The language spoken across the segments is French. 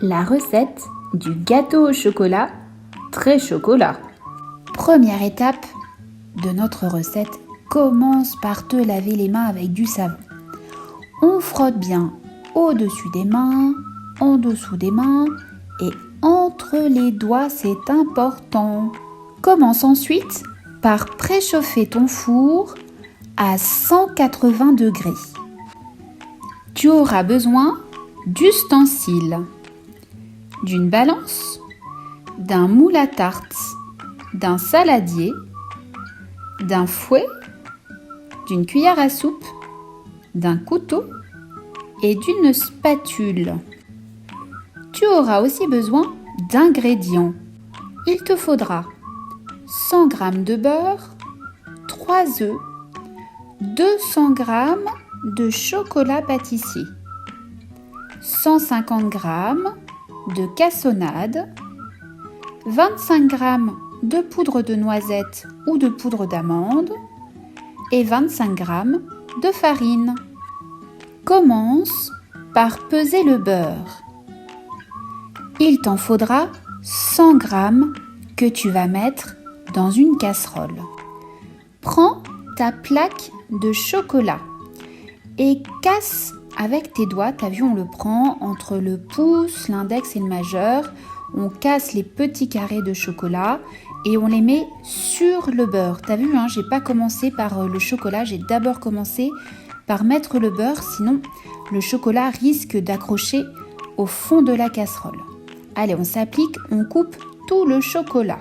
La recette du gâteau au chocolat très chocolat. Première étape de notre recette, commence par te laver les mains avec du savon. On frotte bien au-dessus des mains, en dessous des mains et entre les doigts, c'est important. Commence ensuite par préchauffer ton four à 180 degrés. Tu auras besoin d'ustensiles, d'une balance, d'un moule à tarte, d'un saladier, d'un fouet, d'une cuillère à soupe, d'un couteau et d'une spatule. Tu auras aussi besoin d'ingrédients. Il te faudra 100 g de beurre, 3 œufs, 200 g de chocolat pâtissier, 150 g de cassonade, 25 g de poudre de noisette ou de poudre d'amande et 25 g de farine. Commence par peser le beurre. Il t'en faudra 100 g que tu vas mettre dans une casserole. Prends ta plaque de chocolat et casse avec tes doigts. T'as vu, on le prend entre le pouce, l'index et le majeur. On casse les petits carrés de chocolat et on les met sur le beurre. T'as vu, j'ai pas commencé par le chocolat, j'ai d'abord commencé par mettre le beurre, sinon le chocolat risque d'accrocher au fond de la casserole. Allez, on s'applique, on coupe tout le chocolat.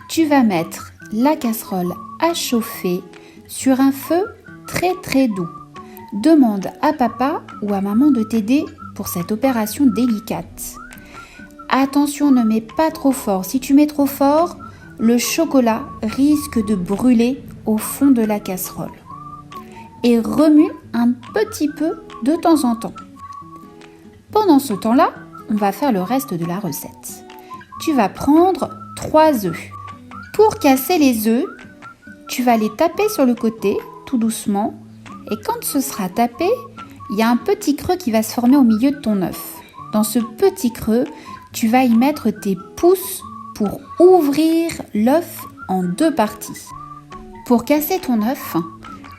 Tu vas mettre la casserole à chauffer sur un feu très très doux. Demande à papa ou à maman de t'aider pour cette opération délicate. Attention, ne mets pas trop fort. Si tu mets trop fort, le chocolat risque de brûler au fond de la casserole. Et remue un petit peu de temps en temps. Pendant ce temps-là, on va faire le reste de la recette. Tu vas prendre 3 œufs. Pour casser les œufs, tu vas les taper sur le côté, tout doucement. Et quand ce sera tapé, il y a un petit creux qui va se former au milieu de ton œuf. Dans ce petit creux, tu vas y mettre tes pouces pour ouvrir l'œuf en 2 parties. Pour casser ton œuf,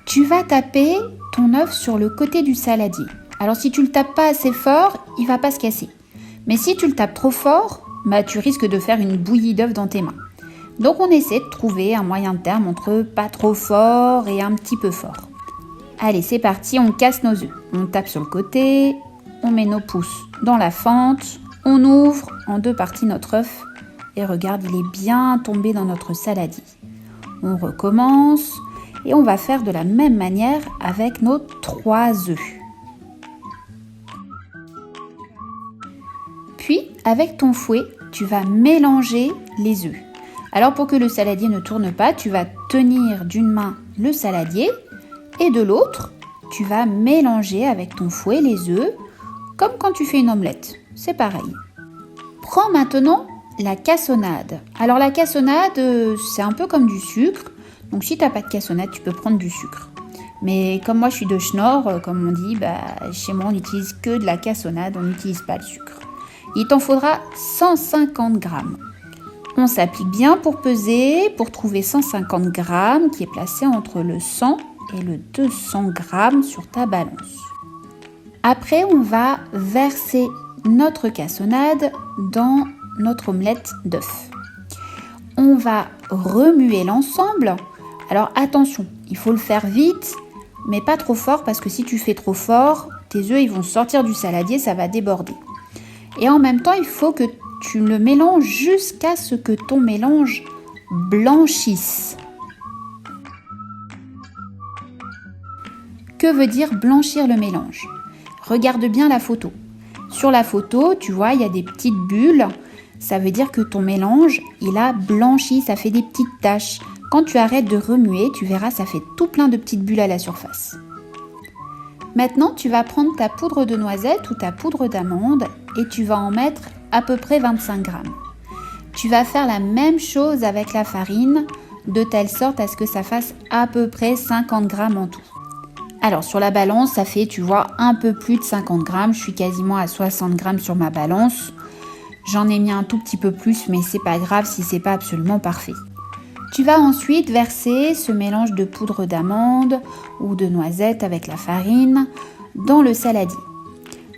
tu vas taper ton œuf sur le côté du saladier. Alors si tu le tapes pas assez fort, il va pas se casser. Mais si tu le tapes trop fort, tu risques de faire une bouillie d'œuf dans tes mains. Donc on essaie de trouver un moyen terme entre pas trop fort et un petit peu fort. Allez, c'est parti, on casse nos œufs. On tape sur le côté, on met nos pouces dans la fente, on ouvre en 2 parties notre œuf et regarde, il est bien tombé dans notre saladier. On recommence et on va faire de la même manière avec nos 3 œufs. Puis, avec ton fouet, tu vas mélanger les œufs. Alors pour que le saladier ne tourne pas, tu vas tenir d'une main le saladier et de l'autre, tu vas mélanger avec ton fouet les œufs comme quand tu fais une omelette. C'est pareil. Prends maintenant la cassonade. Alors la cassonade, c'est un peu comme du sucre. Donc si tu n'as pas de cassonade, tu peux prendre du sucre. Mais comme moi je suis de Schnorr, comme on dit, chez moi on n'utilise que de la cassonade, on n'utilise pas le sucre. Il t'en faudra 150 g. On s'applique bien pour peser, pour trouver 150 g qui est placé entre le 100 et le 200 g sur ta balance. Après, on va verser notre cassonade dans notre omelette d'œuf. On va remuer l'ensemble. Alors attention, il faut le faire vite, mais pas trop fort parce que si tu fais trop fort, tes œufs ils vont sortir du saladier, ça va déborder. Et en même temps, il faut que tu le mélanges jusqu'à ce que ton mélange blanchisse. Que veut dire blanchir le mélange ? Regarde bien la photo. Sur la photo, tu vois, il y a des petites bulles. Ça veut dire que ton mélange, il a blanchi, ça fait des petites taches. Quand tu arrêtes de remuer, tu verras, ça fait tout plein de petites bulles à la surface. Maintenant, tu vas prendre ta poudre de noisette ou ta poudre d'amande et tu vas en mettre à peu près 25 g. Tu vas faire la même chose avec la farine, de telle sorte à ce que ça fasse à peu près 50 g en tout. Alors sur la balance, ça fait, tu vois, un peu plus de 50 grammes. Je suis quasiment à 60 grammes sur ma balance. J'en ai mis un tout petit peu plus, mais c'est pas grave si c'est pas absolument parfait. Tu vas ensuite verser ce mélange de poudre d'amande ou de noisette avec la farine dans le saladier.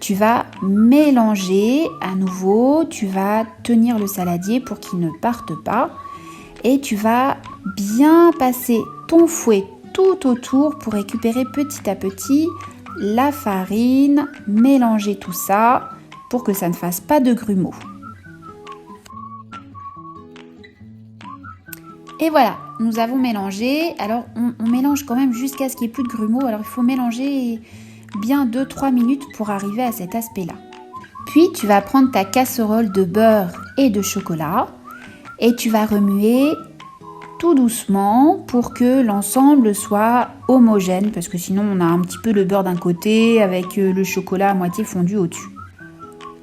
Tu vas mélanger à nouveau, tu vas tenir le saladier pour qu'il ne parte pas et tu vas bien passer ton fouet tout autour pour récupérer petit à petit la farine, mélanger tout ça pour que ça ne fasse pas de grumeaux. Et voilà, nous avons mélangé. Alors on mélange quand même jusqu'à ce qu'il n'y ait plus de grumeaux. Alors il faut mélanger bien 2-3 minutes pour arriver à cet aspect-là. Puis tu vas prendre ta casserole de beurre et de chocolat et tu vas remuer tout doucement pour que l'ensemble soit homogène parce que sinon on a un petit peu le beurre d'un côté avec le chocolat à moitié fondu au-dessus.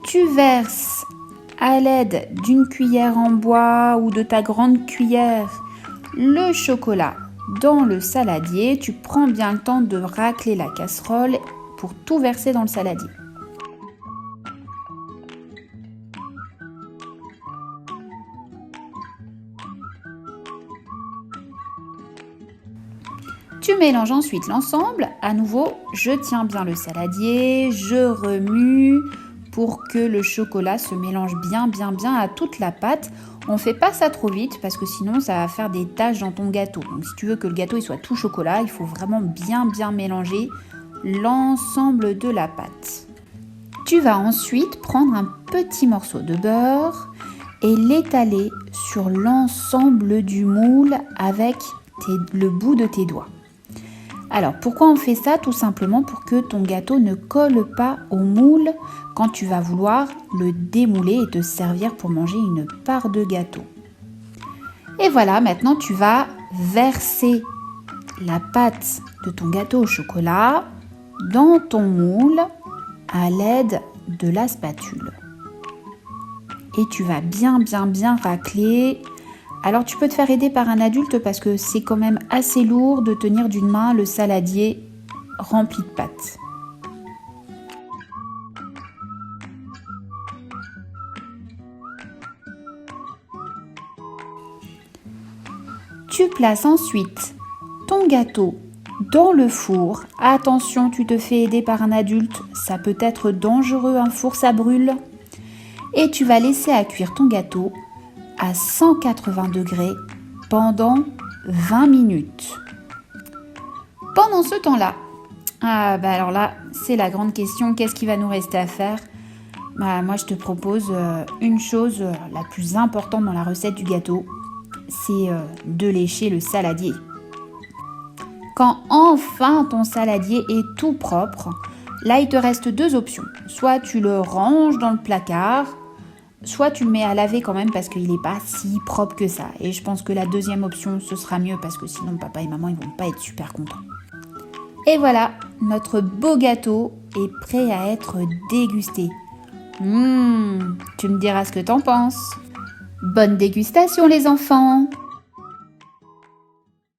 Tu verses à l'aide d'une cuillère en bois ou de ta grande cuillère le chocolat dans le saladier. Tu prends bien le temps de racler la casserole pour tout verser dans le saladier. Tu mélanges ensuite l'ensemble. À nouveau, je tiens bien le saladier, je remue pour que le chocolat se mélange bien à toute la pâte. On ne fait pas ça trop vite parce que sinon ça va faire des taches dans ton gâteau. Donc si tu veux que le gâteau il soit tout chocolat, il faut vraiment bien mélanger l'ensemble de la pâte. Tu vas ensuite prendre un petit morceau de beurre et l'étaler sur l'ensemble du moule avec le bout de tes doigts. Alors pourquoi on fait ça? Tout simplement pour que ton gâteau ne colle pas au moule quand tu vas vouloir le démouler et te servir pour manger une part de gâteau. Et voilà, maintenant tu vas verser la pâte de ton gâteau au chocolat dans ton moule à l'aide de la spatule. Et tu vas bien racler. Alors tu peux te faire aider par un adulte parce que c'est quand même assez lourd de tenir d'une main le saladier rempli de pâte. Tu places ensuite ton gâteau dans le four. Attention, tu te fais aider par un adulte, ça peut être dangereux, un four ça brûle. Et tu vas laisser à cuire ton gâteau à 180 degrés pendant 20 minutes. Pendant ce temps-là, alors là, c'est la grande question, qu'est-ce qui va nous rester à faire? Moi, je te propose une chose la plus importante dans la recette du gâteau, c'est de lécher le saladier. Quand enfin ton saladier est tout propre, là, il te reste deux options. Soit tu le ranges dans le placard, soit tu le mets à laver quand même parce qu'il n'est pas si propre que ça. Et je pense que la deuxième option, ce sera mieux parce que sinon papa et maman, ils vont pas être super contents. Et voilà, notre beau gâteau est prêt à être dégusté. Tu me diras ce que t'en penses. Bonne dégustation les enfants!